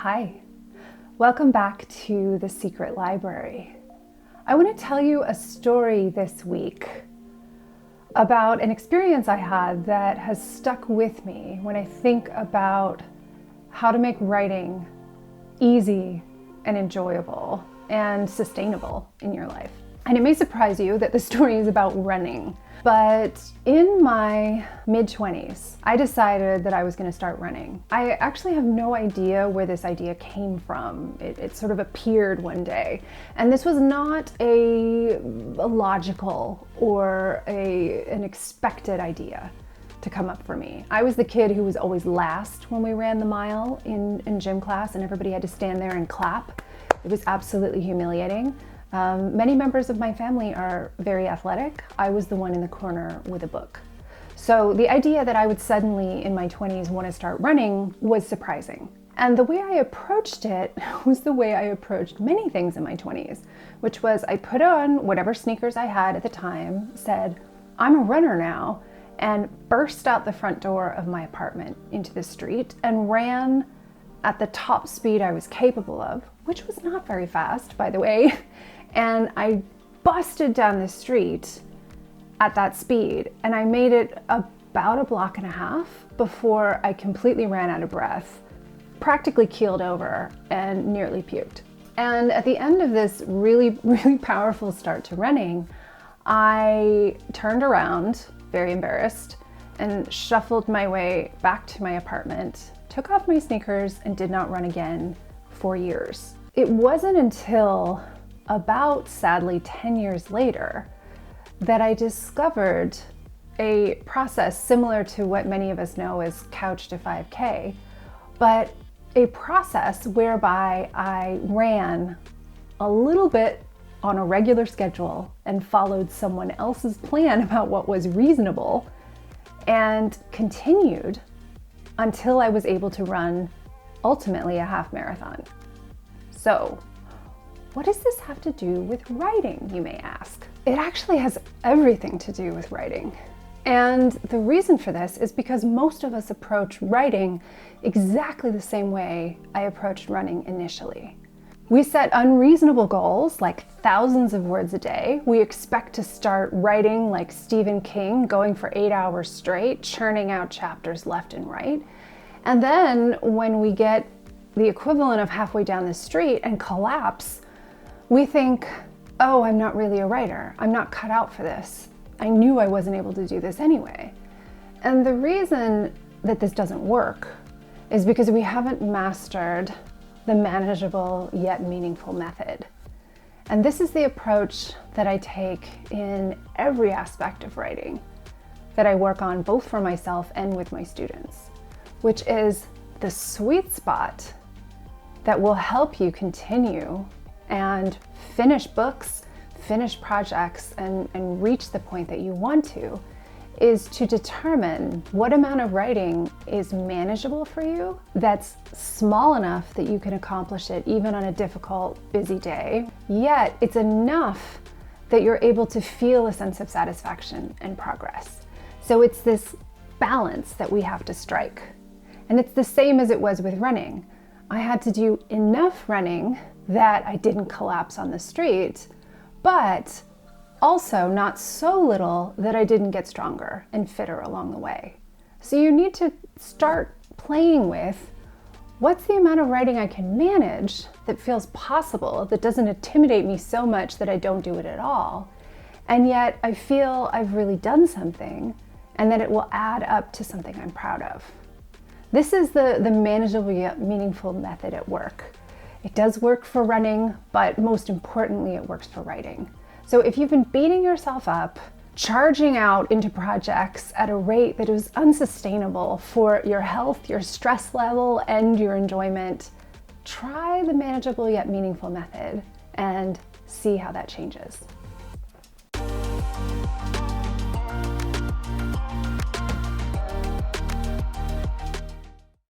Hi, welcome back to The Secret Library. I want to tell you a story this week about an experience I had that has stuck with me when I think about how to make writing easy and enjoyable and sustainable in your life. And it may surprise you that the story is about running, but in my mid-20s, I decided that I was going to start running. I actually have no idea where this idea came from. It sort of appeared one day. And this was not a logical or an expected idea to come up for me. I was the kid who was always last when we ran the mile in gym class, and everybody had to stand there and clap. It was absolutely humiliating. Many members of my family are very athletic. I was the one in the corner with a book. So the idea that I would suddenly in my 20s want to start running was surprising. And the way I approached it was the way I approached many things in my 20s, which was I put on whatever sneakers I had at the time, said, I'm a runner now, and burst out the front door of my apartment into the street and ran at the top speed I was capable of, which was not very fast, by the way. And I busted down the street at that speed, and I made it about a block and a half before I completely ran out of breath, practically keeled over, and nearly puked. And at the end of this really, really powerful start to running, I turned around, very embarrassed, and shuffled my way back to my apartment, took off my sneakers, and did not run again for years. It wasn't until about, sadly, 10 years later that I discovered a process similar to what many of us know as Couch to 5K, but a process whereby I ran a little bit on a regular schedule and followed someone else's plan about what was reasonable and continued until I was able to run ultimately a half marathon. So, what does this have to do with writing, you may ask? It actually has everything to do with writing. And the reason for this is because most of us approach writing exactly the same way I approached running initially. We set unreasonable goals, like thousands of words a day. We expect to start writing like Stephen King, going for 8 hours straight, churning out chapters left and right. And then when we get the equivalent of halfway down the street and collapse, we think, oh, I'm not really a writer. I'm not cut out for this. I knew I wasn't able to do this anyway. And the reason that this doesn't work is because we haven't mastered the manageable yet meaningful method. And this is the approach that I take in every aspect of writing that I work on both for myself and with my students, which is the sweet spot that will help you continue and finish books, finish projects, and reach the point that you want to, is to determine what amount of writing is manageable for you, that's small enough that you can accomplish it even on a difficult, busy day, yet it's enough that you're able to feel a sense of satisfaction and progress. So it's this balance that we have to strike. And it's the same as it was with running. I had to do enough running that I didn't collapse on the street, but also not so little that I didn't get stronger and fitter along the way. So you need to start playing with what's the amount of writing I can manage that feels possible, that doesn't intimidate me so much that I don't do it at all, and yet I feel I've really done something and that it will add up to something I'm proud of. This is the manageable yet meaningful method at work. It does work for running, but most importantly, it works for writing. So if you've been beating yourself up, charging out into projects at a rate that is unsustainable for your health, your stress level, and your enjoyment, try the manageable yet meaningful method and see how that changes.